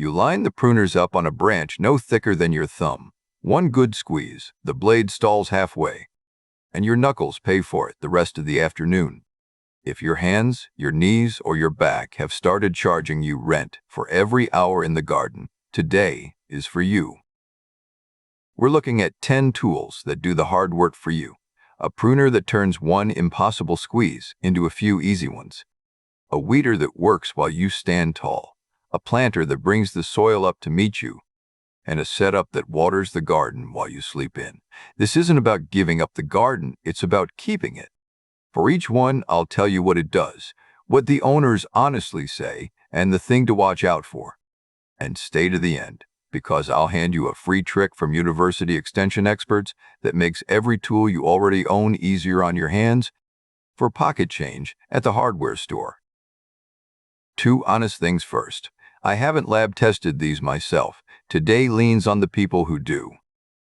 You line the pruners up on a branch no thicker than your thumb. One good squeeze, the blade stalls halfway, and your knuckles pay for it the rest of the afternoon. If your hands, your knees, or your back have started charging you rent for every hour in the garden, today is for you. We're looking at 10 tools that do the hard work for you. A pruner that turns one impossible squeeze into a few easy ones. A weeder that works while you stand tall. A planter that brings the soil up to meet you. And a setup that waters the garden while you sleep in. This isn't about giving up the garden, it's about keeping it. For each one, I'll tell you what it does, what the owners honestly say, and the thing to watch out for. And stay to the end, because I'll hand you a free trick from university extension experts that makes every tool you already own easier on your hands for pocket change at the hardware store. 2 honest things first. I haven't lab tested these myself. Today leans on the people who do.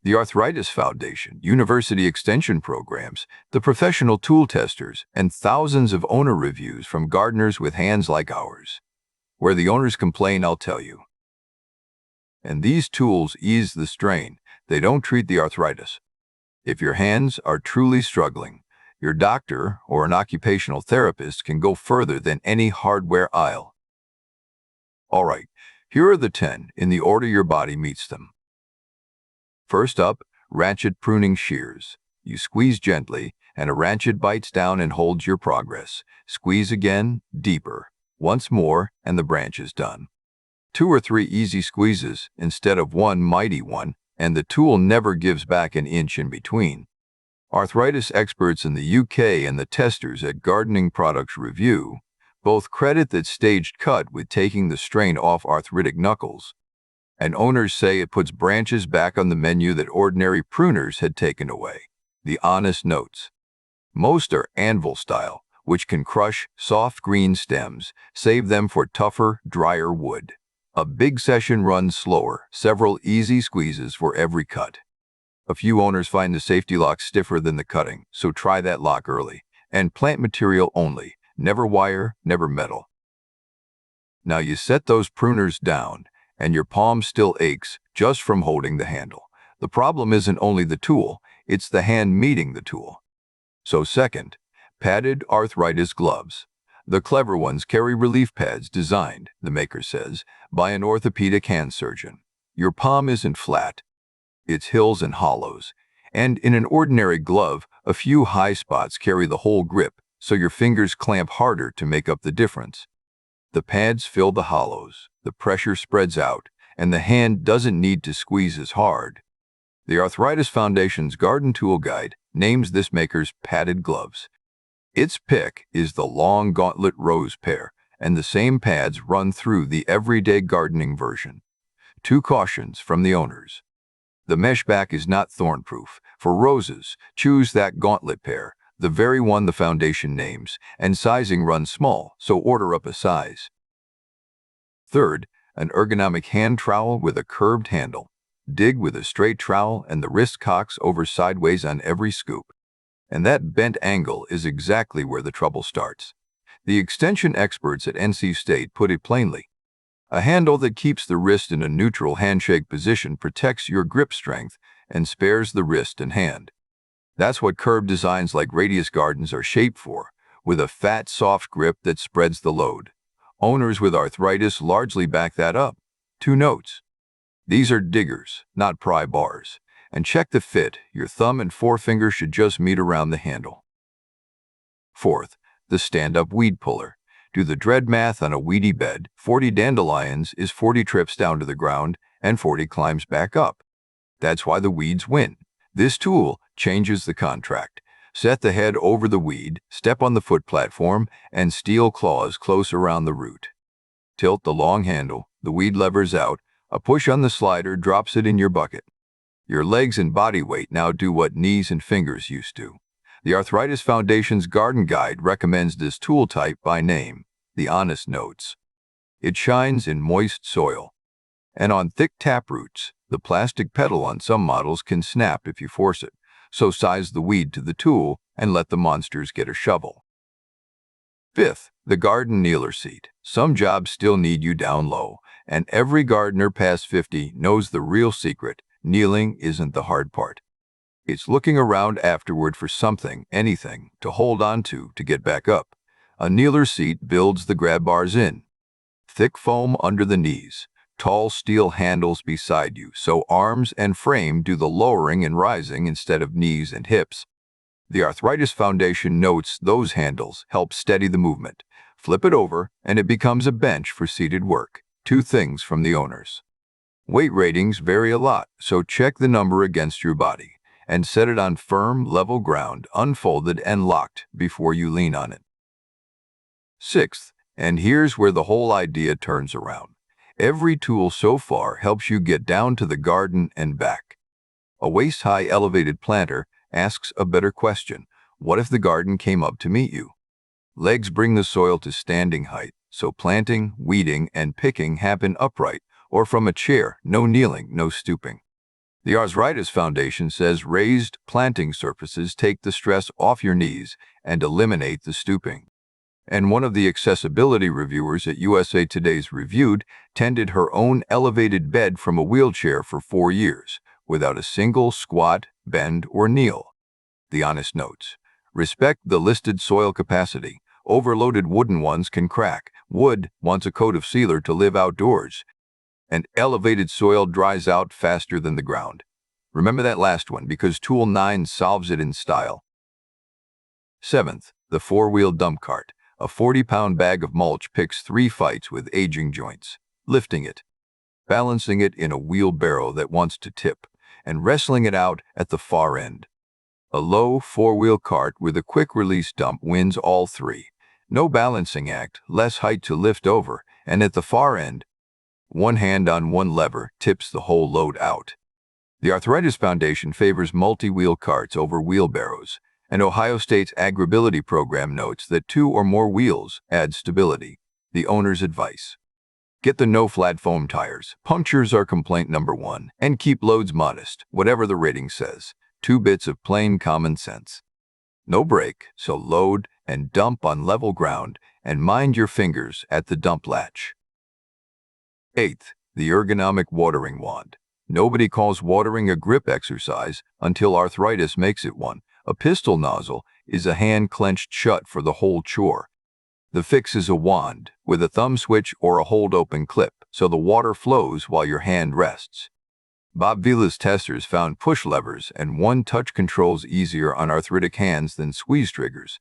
The Arthritis Foundation, university extension programs, the professional tool testers, and thousands of owner reviews from gardeners with hands like ours. Where the owners complain, I'll tell you. And these tools ease the strain. They don't treat the arthritis. If your hands are truly struggling, your doctor or an occupational therapist can go further than any hardware aisle. All right, here are the 10 in the order your body meets them. First up, Ratchet pruning shears. You squeeze gently, and a ratchet bites down and holds your progress. Squeeze again, deeper. Once more, and the branch is done. 2 or 3 easy squeezes instead of one mighty one, and the tool never gives back an inch in between. Arthritis experts in the UK and the testers at Gardening Products Review both credit that staged cut with taking the strain off arthritic knuckles. And owners say it puts branches back on the menu that ordinary pruners had taken away. The honest notes. Most are anvil style, which can crush soft green stems, save them for tougher, drier wood. A big session runs slower, several easy squeezes for every cut. A few owners find the safety lock stiffer than the cutting, so try that lock early. And plant material only, never wire, never metal. Now you set those pruners down, and your palm still aches just from holding the handle. The problem isn't only the tool, it's the hand meeting the tool. So second, padded arthritis gloves. The clever ones carry relief pads designed, the maker says, by an orthopedic hand surgeon. Your palm isn't flat, it's hills and hollows. And in an ordinary glove, a few high spots carry the whole grip, so your fingers clamp harder to make up the difference. The pads fill the hollows, the pressure spreads out, and the hand doesn't need to squeeze as hard. The Arthritis Foundation's Garden Tool Guide names this maker's padded gloves. Its pick is the long gauntlet rose pair, and the same pads run through the everyday gardening version. 2 cautions from the owners. The mesh back is not thorn-proof. For roses, choose that gauntlet pair, the very one the foundation names, and sizing runs small, so order up a size. Third, an ergonomic hand trowel with a curved handle. Dig with a straight trowel and the wrist cocks over sideways on every scoop. And that bent angle is exactly where the trouble starts. The extension experts at NC State put it plainly. A handle that keeps the wrist in a neutral handshake position protects your grip strength and spares the wrist and hand. That's what curved designs like radius gardens are shaped for, with a fat, soft grip that spreads the load. Owners with arthritis largely back that up. 2 notes. These are diggers, not pry bars. And check the fit. Your thumb and forefinger should just meet around the handle. Fourth, the stand-up weed puller. Do the dread math on a weedy bed. 40 dandelions is 40 trips down to the ground and 40 climbs back up. That's why the weeds win. This tool changes the contract. Set the head over the weed, step on the foot platform, and steel claws close around the root. Tilt the long handle, the weed levers out, a push on the slider drops it in your bucket. Your legs and body weight now do what knees and fingers used to. The Arthritis Foundation's Garden Guide recommends this tool type by name, the honest notes. It shines in moist soil. And on thick taproots, the plastic pedal on some models can snap if you force it, so size the weed to the tool and let the monsters get a shovel. Fifth, The garden kneeler seat. Some jobs still need you down low, and every gardener past 50 knows the real secret. Kneeling isn't the hard part. It's looking around afterward for something, anything, to hold on to get back up. A kneeler seat builds the grab bars in. Thick foam under the knees. Tall steel handles beside you, so arms and frame do the lowering and rising instead of knees and hips. The Arthritis Foundation notes those handles help steady the movement. Flip it over, and it becomes a bench for seated work. 2 things from the owners. Weight ratings vary a lot, so check the number against your body and set it on firm, level ground, unfolded and locked before you lean on it. 6th, and here's where the whole idea turns around. Every tool so far helps you get down to the garden and back. A waist-high elevated planter asks a better question. What if the garden came up to meet you? Legs bring the soil to standing height, so planting, weeding, and picking happen upright or from a chair. No kneeling, no stooping. The Arthritis Foundation says raised planting surfaces take the stress off your knees and eliminate the stooping. And one of the accessibility reviewers at USA Today's Reviewed tended her own elevated bed from a wheelchair for 4 years, without a single squat, bend, or kneel. The honest notes. Respect the listed soil capacity. Overloaded wooden ones can crack. Wood wants a coat of sealer to live outdoors. And elevated soil dries out faster than the ground. Remember that last one, because Tool 9 solves it in style. 7th, the 4-wheel dump cart. A 40-pound bag of mulch picks 3 fights with aging joints. Lifting it, balancing it in a wheelbarrow that wants to tip, and wrestling it out at the far end. A low 4-wheel cart with a quick-release dump wins all 3. No balancing act, less height to lift over, and at the far end, one hand on one lever tips the whole load out. The Arthritis Foundation favors multi-wheel carts over wheelbarrows, and Ohio State's Agribility program notes that 2 or more wheels add stability. The owner's advice. Get the no-flat foam tires. Punctures are complaint number 1, and keep loads modest, whatever the rating says. 2 bits of plain common sense. No brake, so load and dump on level ground, and mind your fingers at the dump latch. 8th, the ergonomic watering wand. Nobody calls watering a grip exercise until arthritis makes it one. A pistol nozzle is a hand clenched shut for the whole chore. The fix is a wand with a thumb switch or a hold-open clip, so the water flows while your hand rests. Bob Vila's testers found push levers and one-touch controls easier on arthritic hands than squeeze triggers.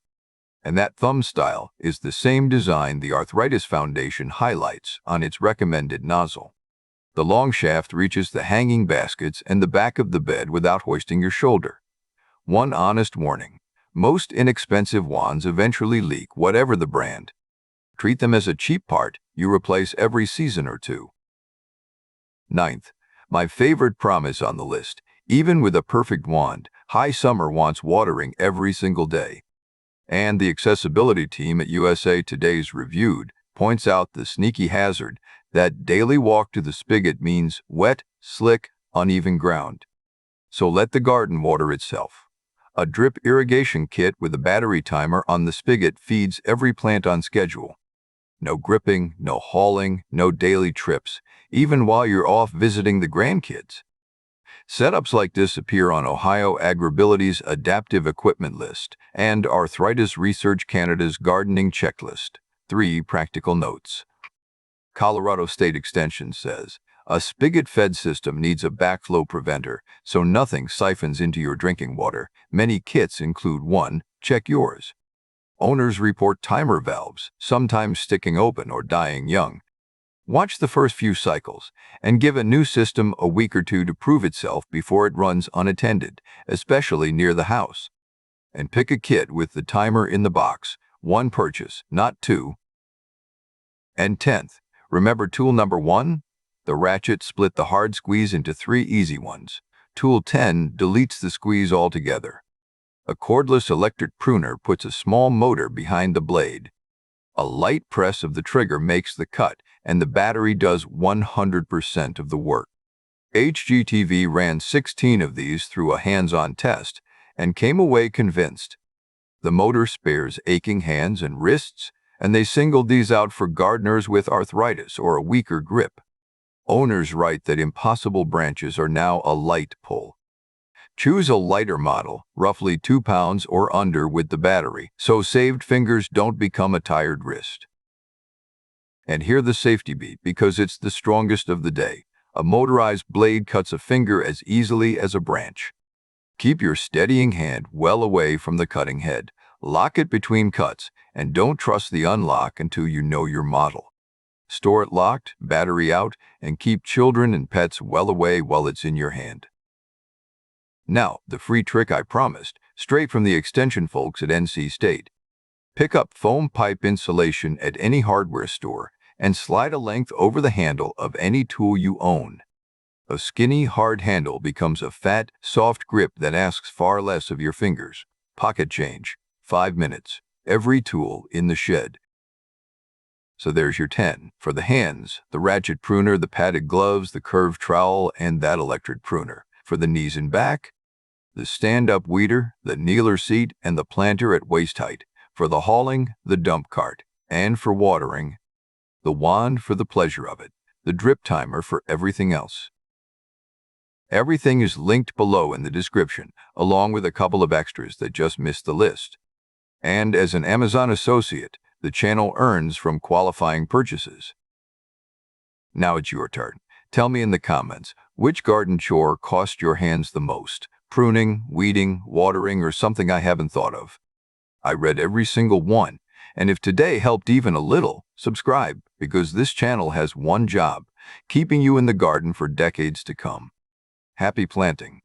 And that thumb style is the same design the Arthritis Foundation highlights on its recommended nozzle. The long shaft reaches the hanging baskets and the back of the bed without hoisting your shoulder. One honest warning. Most inexpensive wands eventually leak, whatever the brand. Treat them as a cheap part you replace every season or 2. 9th, my favorite promise on the list. Even with a perfect wand, high summer wants watering every single day. And the accessibility team at USA Today's Reviewed points out the sneaky hazard that daily walk to the spigot means wet, slick, uneven ground. So let the garden water itself. A drip irrigation kit with a battery timer on the spigot feeds every plant on schedule. No gripping, no hauling, no daily trips, even while you're off visiting the grandkids. Setups like this appear on Ohio Agribility's Adaptive Equipment List and Arthritis Research Canada's Gardening Checklist. 3 practical notes. Colorado State Extension says, a spigot-fed system needs a backflow preventer, so nothing siphons into your drinking water. Many kits include one. Check yours. Owners report timer valves, sometimes sticking open or dying young. Watch the first few cycles, and give a new system a week or 2 to prove itself before it runs unattended, especially near the house. And pick a kit with the timer in the box. 1 purchase, not 2. And 10th, remember tool number 1? The Ratchet split the hard squeeze into 3 easy ones. Tool 10 deletes the squeeze altogether. A cordless electric pruner puts a small motor behind the blade. A light press of the trigger makes the cut, and the battery does 100% of the work. HGTV ran 16 of these through a hands-on test and came away convinced. The motor spares aching hands and wrists, and they singled these out for gardeners with arthritis or a weaker grip. Owners write that impossible branches are now a light pull. Choose a lighter model, roughly 2 pounds or under with the battery, so saved fingers don't become a tired wrist. And hear the safety beat because it's the strongest of the day. A motorized blade cuts a finger as easily as a branch. Keep your steadying hand well away from the cutting head. Lock it between cuts, and don't trust the unlock until you know your model. Store it locked, battery out, and keep children and pets well away while it's in your hand. Now, the free trick I promised, straight from the extension folks at NC State. Pick up foam pipe insulation at any hardware store and slide a length over the handle of any tool you own. A skinny, hard handle becomes a fat, soft grip that asks far less of your fingers. Pocket change, 5 minutes, every tool in the shed. So there's your 10. For the hands, the Ratchet pruner, the padded gloves, the curved trowel, and that electric pruner. For the knees and back, the stand-up weeder, the kneeler seat, and the planter at waist height. For the hauling, the dump cart. And for watering, the wand for the pleasure of it, the drip timer for everything else. Everything is linked below in the description, along with a couple of extras that just missed the list. And as an Amazon associate, the channel earns from qualifying purchases. Now it's your turn. Tell me in the comments, which garden chore cost your hands the most? Pruning, weeding, watering, or something I haven't thought of? I read every single one, and if today helped even a little, subscribe, because this channel has one job, keeping you in the garden for decades to come. Happy planting!